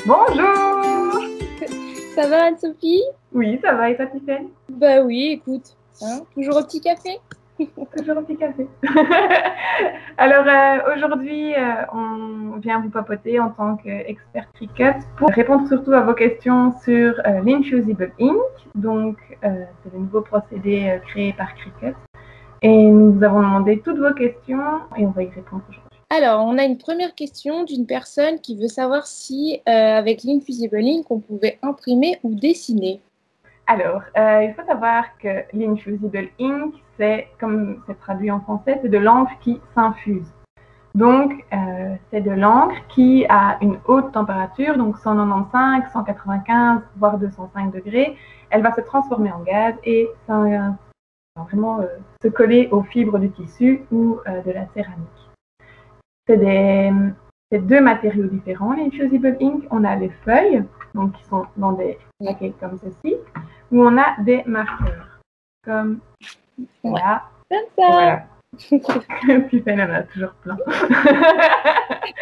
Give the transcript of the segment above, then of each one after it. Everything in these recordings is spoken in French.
Bonjour! Ça va, Anne-Sophie? Oui, ça va, et toi, Tiffaine? Bah oui, écoute, toujours au petit café? Toujours un petit café. Alors, aujourd'hui, on vient vous papoter en tant qu'expert cricket pour répondre surtout à vos questions sur l'Infusible Ink. Donc, c'est le nouveau procédé créé par Cricket. Et nous vous avons demandé toutes vos questions et on va y répondre aujourd'hui. Alors, on a une première question d'une personne qui veut savoir si, avec l'Infusible Ink, on pouvait imprimer ou dessiner. Alors, il faut savoir que l'Infusible Ink, c'est, comme c'est traduit en français, c'est de l'encre qui s'infuse. Donc, c'est de l'encre qui a une haute température, donc 195, 195, voire 205 degrés. Elle va se transformer en gaz et ça va vraiment se coller aux fibres du tissu ou de la céramique. C'est deux matériaux différents, l'Infusible Ink. On a les feuilles, donc qui sont dans des paquets comme ceci, où on a des marqueurs, comme là. Comme ça. Voilà. Puis elle en a toujours plein.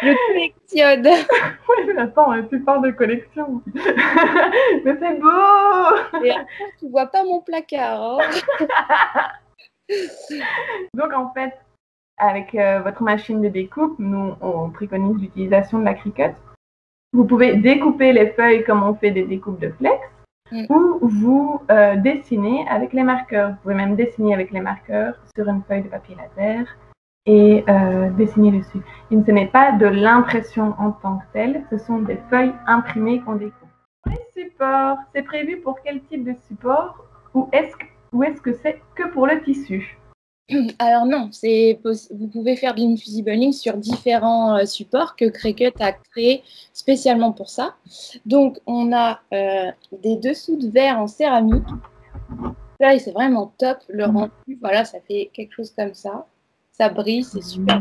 Je collectionne. Oui, attends, tu parles de collection. Mais c'est beau. Et après, tu vois pas mon placard. Donc en fait, avec votre machine de découpe, nous on préconise l'utilisation de la Cricut. Vous pouvez découper les feuilles comme on fait des découpes de flex, ou vous dessinez avec les marqueurs. Vous pouvez même dessiner avec les marqueurs sur une feuille de papier laser et dessiner dessus. Et ce n'est pas de l'impression en tant que telle, ce sont des feuilles imprimées qu'on découpe. Les supports, c'est prévu pour quel type de support ou est-ce que c'est que pour le tissu? Alors non, vous pouvez faire de l'Infusible Ink sur différents supports que Cricut a créés spécialement pour ça. Donc on a des dessous de verre en céramique. Là, c'est vraiment top. Le rendu, voilà, ça fait quelque chose comme ça. Ça brille, c'est super.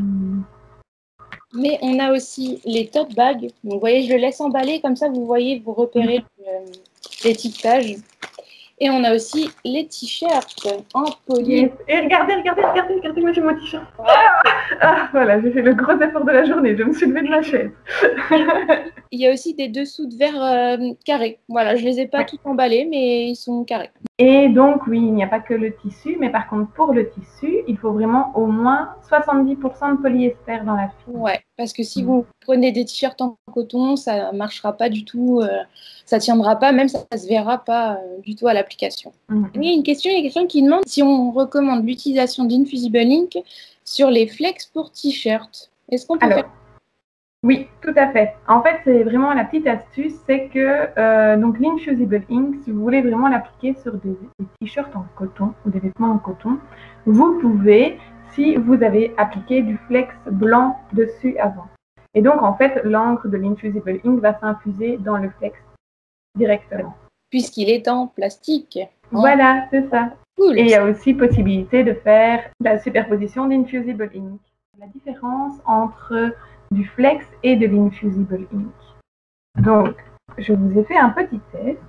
Mais on a aussi les tote bags. Donc, vous voyez, je le laisse emballer comme ça, vous voyez, vous repérez l'étiquetage. Et on a aussi les t-shirts en poly. Yes. Et regardez, moi j'ai mon t-shirt. Voilà, j'ai fait le gros effort de la journée, je me suis levée de ma chaise. Il y a aussi des dessous de verre carrés. Voilà, je ne les ai pas tous emballés, mais ils sont carrés. Et donc, oui, il n'y a pas que le tissu, mais par contre, pour le tissu, il faut vraiment au moins 70% de polyester dans la fibre. Ouais, parce que si vous prenez des t-shirts en coton, ça ne marchera pas du tout, ça ne tiendra pas, même ça ne se verra pas du tout à l'application. Il y a une question qui demande si on recommande l'utilisation d'Infusible Ink sur les flex pour t-shirt. Est-ce qu'on peut faire? Oui, tout à fait. En fait, c'est vraiment la petite astuce, c'est que donc l'Infusible Ink, si vous voulez vraiment l'appliquer sur des t-shirts en coton ou des vêtements en coton, vous pouvez, si vous avez appliqué du flex blanc dessus avant. Et donc, en fait, l'encre de l'Infusible Ink va s'infuser dans le flex directement. Puisqu'il est en plastique. Voilà, c'est ça. Cool. Et il y a aussi possibilité de faire la superposition d'Infusible Ink. La différence entre du flex et de l'Infusible Ink. Donc, je vous ai fait un petit test.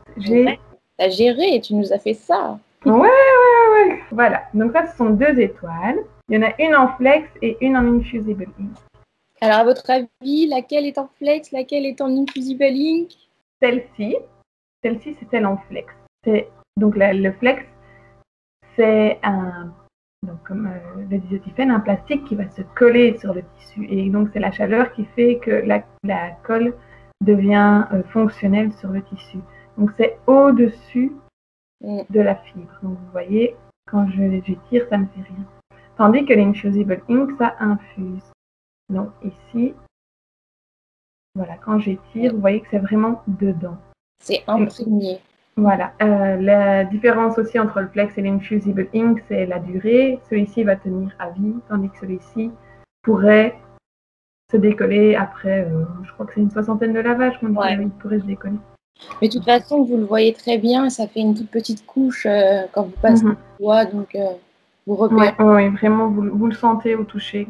T'as géré et tu nous as fait ça. Ouais. Voilà. Donc ça, ce sont 2 étoiles. Il y en a une en flex et une en Infusible Ink. Alors, à votre avis, laquelle est en flex, laquelle est en Infusible Ink? Celle-ci, c'est celle en flex. Donc le flex, c'est comme le disait Tiffaine, un plastique qui va se coller sur le tissu. Et donc, c'est la chaleur qui fait que la colle devient fonctionnelle sur le tissu. Donc, c'est au-dessus de la fibre. Donc, vous voyez, quand j'étire, ça ne fait rien. Tandis que l'Infusible Ink, ça infuse. Donc, ici, voilà, quand j'étire, vous voyez que c'est vraiment dedans. C'est imprégné. Voilà. La différence aussi entre le flex et l'Infusible Ink, c'est la durée. Celui-ci va tenir à vie, tandis que celui-ci pourrait se décoller après, je crois que c'est une 60aine de lavages qu'on il pourrait se décoller. Mais de toute façon, vous le voyez très bien, ça fait une toute petite couche quand vous passez le doigt, donc vous repérez. Oui, vraiment, vous le sentez au toucher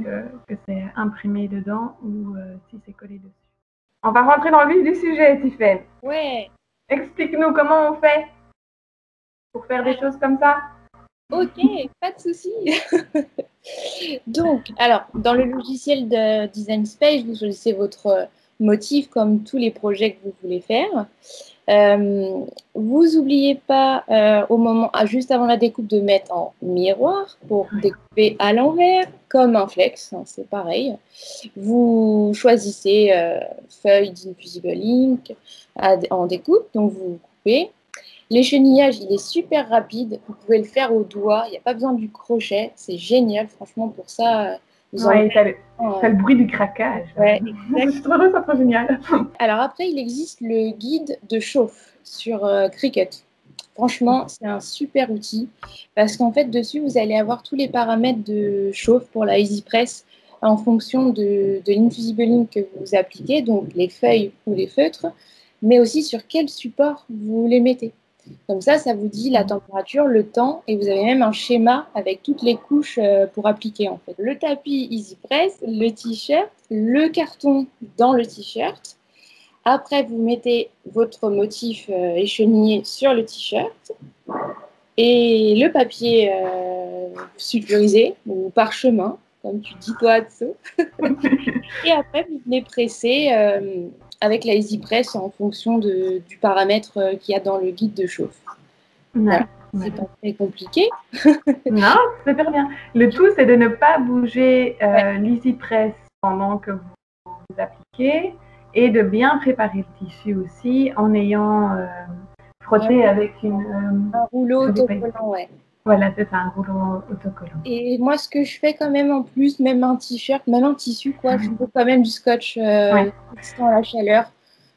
que c'est imprimé dedans ou si c'est collé dessus. On va rentrer dans le vif du sujet, Tiffaine. Ouais. Explique-nous comment on fait pour faire des choses comme ça. Ok, pas de souci. Donc, alors, dans le logiciel de Design Space, vous choisissez votre motif comme tous les projets que vous voulez faire. Vous n'oubliez pas juste avant la découpe de mettre en miroir pour découper à l'envers comme un flex, hein, c'est pareil. Vous choisissez feuille d'Infusible Ink en découpe, donc vous coupez. L'échenillage, il est super rapide, vous pouvez le faire au doigt, il n'y a pas besoin du crochet, c'est génial, franchement pour ça. Ouais, t'as le bruit du craquage. Ouais, c'est trop génial. Alors après, il existe le guide de chauffe sur Cricut. Franchement, c'est un super outil parce qu'en fait, dessus, vous allez avoir tous les paramètres de chauffe pour la EasyPress en fonction de l'Infusible Ink que vous appliquez, donc les feuilles ou les feutres, mais aussi sur quel support vous les mettez. Comme ça vous dit la température, le temps, et vous avez même un schéma avec toutes les couches pour appliquer en fait. Le tapis EasyPress, le t-shirt, le carton dans le t-shirt. Après, vous mettez votre motif échenillé sur le t-shirt et le papier sulfurisé ou parchemin, comme tu dis toi, Atso. Et après, vous venez presser avec la EasyPress en fonction du paramètre qu'il y a dans le guide de chauffe. Voilà. C'est pas très compliqué. Non, c'est super bien. Le tout, c'est de ne pas bouger l'EasyPress pendant que vous appliquez et de bien préparer le tissu aussi en ayant frotté avec un rouleau autocollant, ouais. Voilà, c'est ça, un rouleau autocollant. Et moi, ce que je fais quand même en plus, même un t-shirt, même un tissu, quoi, je mets quand même du scotch résistant à la chaleur.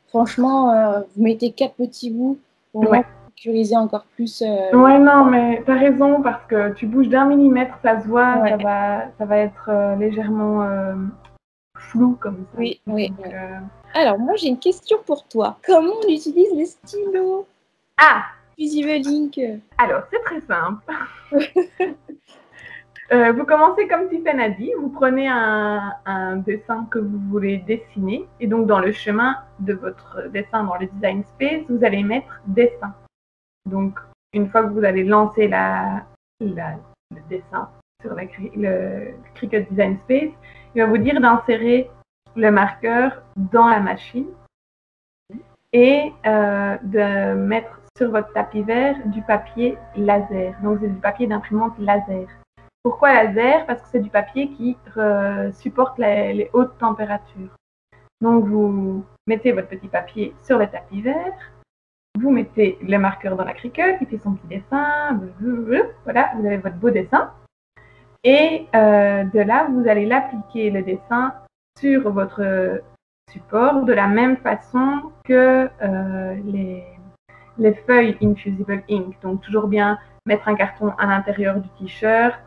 Franchement, vous mettez 4 petits bouts pour sécuriser encore plus. Ouais, non, mais t'as raison, parce que tu bouges d'1 millimètre, ça se voit, ça va être légèrement flou comme ça. Oui, oui. Donc, alors, moi, j'ai une question pour toi. Comment on utilise les stylos? Ah! Infusible Ink. Alors, c'est très simple. Vous commencez comme Tiffany a dit, vous prenez un dessin que vous voulez dessiner, et donc dans le chemin de votre dessin dans le Design Space, vous allez mettre dessin. Donc, une fois que vous allez lancer le dessin sur le Cricut Design Space, il va vous dire d'insérer le marqueur dans la machine et de mettre sur votre tapis vert du papier laser. Donc, c'est du papier d'imprimante laser. Pourquoi laser? Parce que c'est du papier qui supporte les hautes températures. Donc, vous mettez votre petit papier sur le tapis vert, vous mettez le marqueur dans la Cricut, il fait son petit dessin, voilà, vous avez votre beau dessin. Et de là, vous allez l'appliquer, le dessin, sur votre support de la même façon que les feuilles Infusible Ink. Donc, toujours bien mettre un carton à l'intérieur du t-shirt,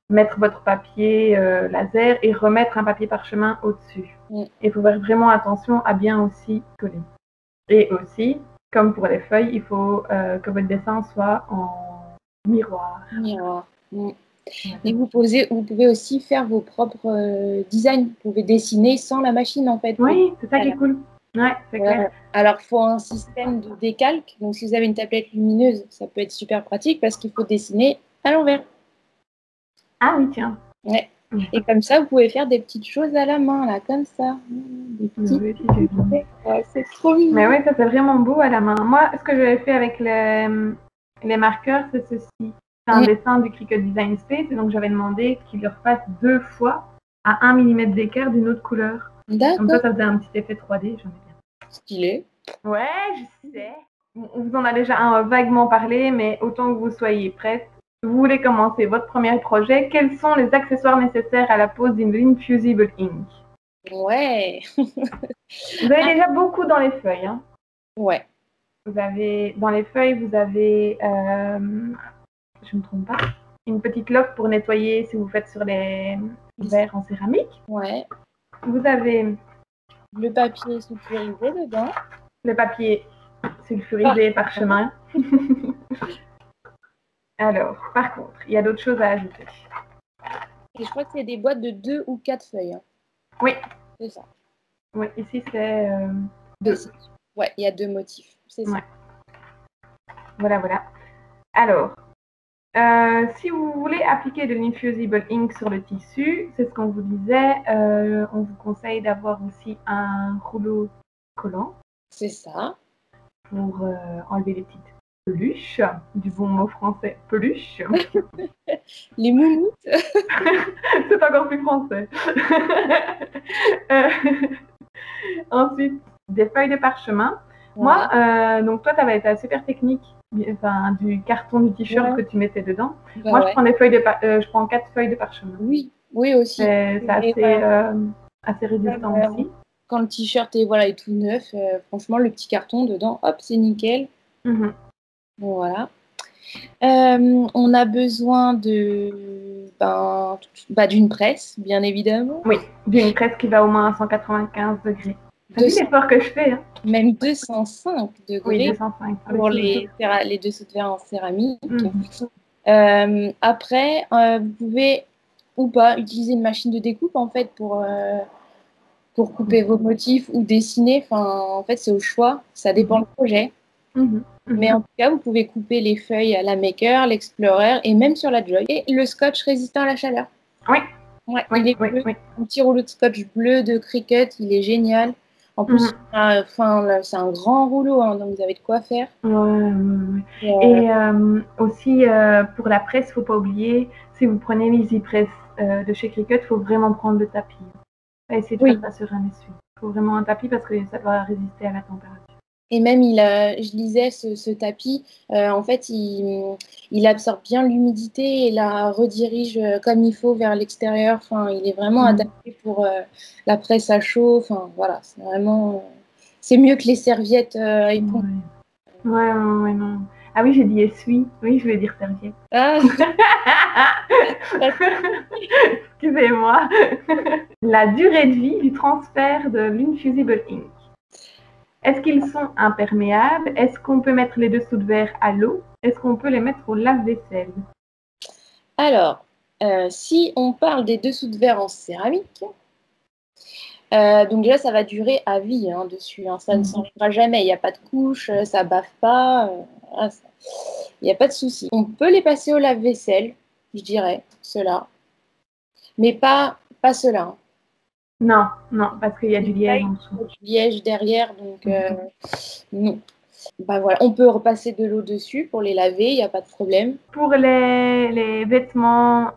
mettre votre papier laser et remettre un papier parchemin au-dessus. Il faut faire vraiment attention à bien aussi coller. Et aussi, comme pour les feuilles, il faut que votre dessin soit en miroir. Miroir. Et vous pouvez aussi faire vos propres designs. Vous pouvez dessiner sans la machine, en fait. Oui, c'est ça qui est cool. Ouais, c'est clair. Alors, il faut un système de décalque. Donc, si vous avez une tablette lumineuse, ça peut être super pratique parce qu'il faut dessiner à l'envers. Ah oui, tiens. Ouais. Et comme ça, vous pouvez faire des petites choses à la main, là, comme ça. Des petits. Ouais, c'est trop mignon. Mais oui, ça c'est vraiment beau à la main. Moi, ce que j'avais fait avec les marqueurs, c'est ceci. C'est un dessin du Cricut Design Space, et donc j'avais demandé qu'il le refasse 2 fois à 1 mm d'écart d'une autre couleur. Comme ça faisait un petit effet 3D. J'en ai bien. Stylé. Ouais, je sais. On vous en a déjà vaguement parlé, mais autant que vous soyez prête. Vous voulez commencer votre premier projet. Quels sont les accessoires nécessaires à la pose d'une Infusible Ink? Ouais. Vous avez déjà beaucoup dans les feuilles. Hein. Ouais. Dans les feuilles, vous avez, je ne me trompe pas, une petite loque pour nettoyer si vous faites sur les verres en céramique. Ouais. Vous avez le papier sulfurisé dedans. Le papier sulfurisé parchemin. Alors, par contre, il y a d'autres choses à ajouter. Et je crois que c'est des boîtes de 2 ou 4 feuilles. Hein. Oui. C'est ça. Oui, ici c'est 2. Ouais, il y a 2 motifs. C'est ça. Ouais. Voilà, voilà. Alors, Si vous voulez appliquer de l'infusible ink sur le tissu, c'est ce qu'on vous disait, on vous conseille d'avoir aussi un rouleau collant C'est ça. pour enlever les petites peluches, du bon mot français, peluche. Les moumous. C'est encore plus français. Euh, Ensuite, des feuilles de parchemin. Voilà. Moi, donc toi, tu avais ta super technique du carton du t-shirt que tu mettais dedans. Bah Moi, ouais. je prends 4 feuilles de parchemin. Oui, oui aussi. C'est assez résistant Même, aussi. quand le t-shirt est tout neuf, franchement, le petit carton dedans, hop, c'est nickel. Mhm. Voilà. On a besoin d'une presse, bien évidemment. Oui, d'une presse qui va au moins à 195 degrés. T'as vu l'effort que je fais, hein? Même 205 Oui, degrés 205. pour les dessous de verre en céramique. Mhm. Après, vous pouvez ou pas utiliser une machine de découpe en fait pour couper vos motifs ou dessiner. Enfin, en fait, c'est au choix. Ça dépend du projet. Mhm. Mais en tout cas, vous pouvez couper les feuilles à la Maker, l'Explorer et même sur la Joy. Et le scotch résistant à la chaleur. Oui. Ouais, Oui, il est oui, bleu. oui. Un petit rouleau de scotch bleu de Cricut, il est génial. En plus, c'est un grand rouleau, hein, donc vous avez de quoi faire. Et aussi, pour la presse, il ne faut pas oublier, si vous prenez l'EasyPress de chez Cricut, il faut vraiment prendre le tapis. Pas essayer de faire ça sur un essuie. Il faut vraiment un tapis parce que ça doit résister à la température. Et même, je lisais ce tapis, en fait, il absorbe bien l'humidité et la redirige comme il faut vers l'extérieur. Enfin, il est vraiment adapté pour la presse à chaud. Enfin, voilà, c'est vraiment... c'est mieux que les serviettes éponges. Ouais, non. Ah oui, j'ai dit essuie. Oui, je voulais dire serviette. Ah. Excusez-moi. La durée de vie du transfert de l'infusible ink. Est-ce qu'ils sont imperméables? Est-ce qu'on peut mettre les dessous de verre à l'eau? Est-ce qu'on peut les mettre au lave-vaisselle? Alors, si on parle des dessous de verre en céramique, donc déjà, ça va durer à vie dessus. Ça ne changera jamais. Il n'y a pas de couche, ça baffe pas. Il n'y a pas de souci. On peut les passer au lave-vaisselle, je dirais, ceux-là. Mais pas ceux-là. Non, parce qu'il y a du liège en dessous. Du liège derrière, donc non. Bah voilà, on peut repasser de l'eau dessus pour les laver, il n'y a pas de problème. Pour les vêtements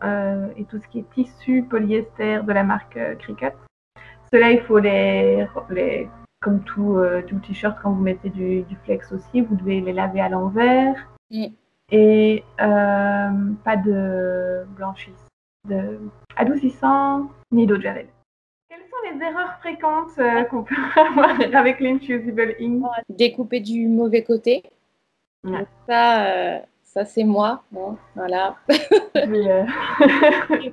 et tout ce qui est tissu polyester de la marque Cricut, ceux-là, il faut comme tout t-shirt, quand vous mettez du flex aussi, vous devez les laver à l'envers. Et pas de adoucissant ni d'eau de javel. Quelles sont les erreurs fréquentes qu'on peut avoir avec l'infusible ink? Découper du mauvais côté. Ouais. Ça c'est moi. Bon, voilà. Oui,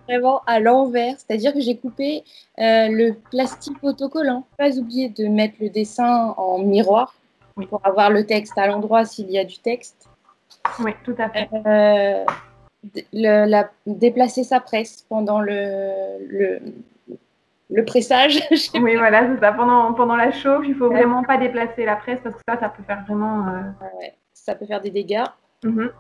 vraiment à l'envers, c'est-à-dire que j'ai coupé le plastique autocollant. Pas oublier de mettre le dessin en miroir pour avoir le texte à l'endroit s'il y a du texte. Oui, tout à fait. Déplacer sa presse pendant le pressage. Oui, voilà, c'est ça. Pendant la chauffe, il ne faut vraiment pas déplacer la presse parce que ça peut faire vraiment... Ça peut faire des dégâts.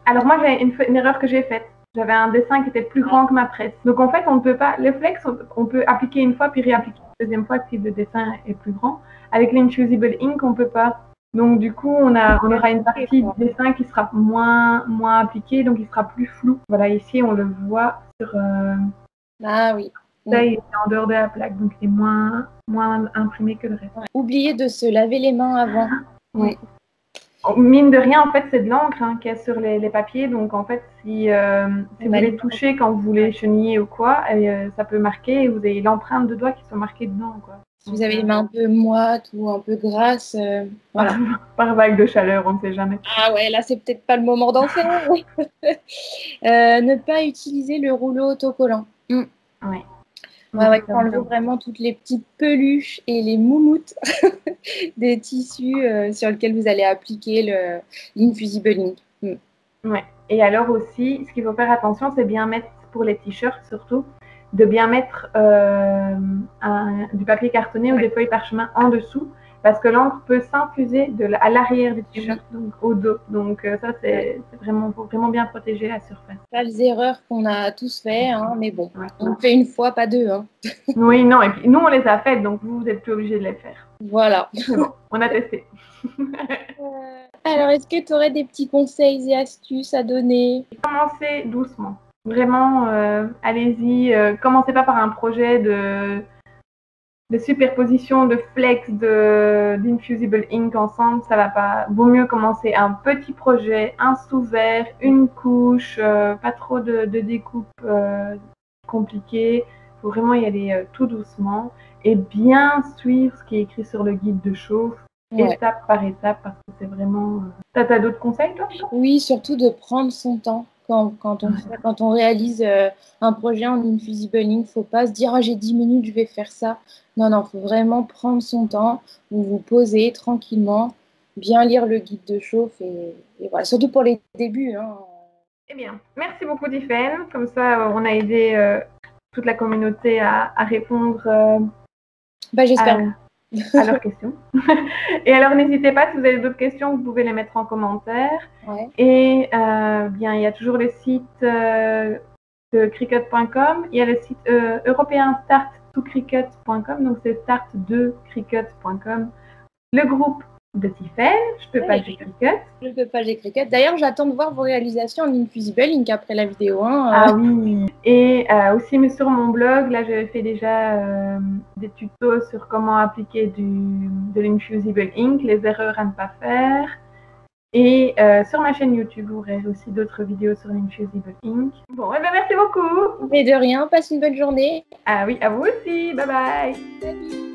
Alors moi, j'ai une erreur que j'ai faite. J'avais un dessin qui était plus grand que ma presse. Donc en fait, on ne peut pas... Le flex, on peut appliquer une fois puis réappliquer une deuxième fois si le dessin est plus grand. Avec l'infusible ink, on ne peut pas. Donc du coup, on aura une partie du dessin qui sera moins appliquée, donc il sera plus flou. Voilà, ici, on le voit sur... Ah oui. Ça, il est en dehors de la plaque, donc il est moins imprimé que le reste. Oubliez de se laver les mains avant. Oui. Mine de rien, en fait, c'est de l'encre qu'il y a sur les papiers. Donc, en fait, si vous les touchez quand vous les chenillez ou quoi, ça peut marquer et vous avez l'empreinte de doigt qui sont marquées dedans, quoi. Si vous avez les mains un peu moites ou un peu grasses, voilà. Par vague de chaleur, on ne sait jamais. Ah ouais, là, c'est peut-être pas le moment d'en faire. Ne pas utiliser le rouleau autocollant. Oui. Enlever vraiment toutes les petites peluches et les moumoutes des tissus sur lesquels vous allez appliquer l'infusible ink. Ouais. Et alors aussi, ce qu'il faut faire attention, c'est bien mettre, pour les t-shirts surtout, de bien mettre du papier cartonné ou des feuilles parchemin en dessous. parce que l'encre peut s'infuser à l'arrière du t-shirt, donc au dos. Donc ça, c'est vraiment, faut vraiment bien protéger la surface. Pas les erreurs qu'on a tous fait, hein, mais bon, on fait une fois, pas deux. Hein. Oui, non, et puis nous, on les a faites, donc vous n'êtes plus obligés de les faire. Voilà. C'est bon, on a testé. Alors, est-ce que tu aurais des petits conseils et astuces à donner? Commencez doucement. Vraiment, allez-y. Commencez pas par un projet de superposition, de flex, d'infusible ink ensemble. Ça va pas. Vaut mieux commencer un petit projet, un sous-vert, une couche, pas trop de découpe compliquée. Il faut vraiment y aller tout doucement et bien suivre ce qui est écrit sur le guide de chauffe. Ouais. Étape par étape, parce que c'est vraiment... T'as d'autres conseils, toi? Oui, surtout de prendre son temps quand on réalise un projet en Infusible Ink. Il ne faut pas se dire « Ah, j'ai 10 minutes, je vais faire ça ». Non, il faut vraiment prendre son temps, vous vous posez tranquillement, bien lire le guide de chauffe et voilà, surtout pour les débuts. Hein. Eh bien, merci beaucoup, Tiffaine. Comme ça, on a aidé toute la communauté à répondre J'espère. À leurs questions. Et alors, n'hésitez pas, si vous avez d'autres questions, vous pouvez les mettre en commentaire. Ouais. Et bien, il y a toujours le site de Cricut.com. Il y a le site européen start2cricut.com, donc c'est start2cricut.com. Le groupe de Tiffaine, je peux pas j'ai Cricut. Je peux pas j'ai Cricut. D'ailleurs, j'attends de voir vos réalisations en Infusible Ink après la vidéo. Hein. Ah oui. Et aussi, mais sur mon blog, là, j'avais fait déjà des tutos sur comment appliquer de l'Infusible Ink, les erreurs à ne pas faire. Et sur ma chaîne YouTube, vous aurez aussi d'autres vidéos sur l'Infusible Ink. Bon, eh bien, merci beaucoup. Mais de rien, passe une bonne journée. Ah oui, à vous aussi. Bye bye. Salut.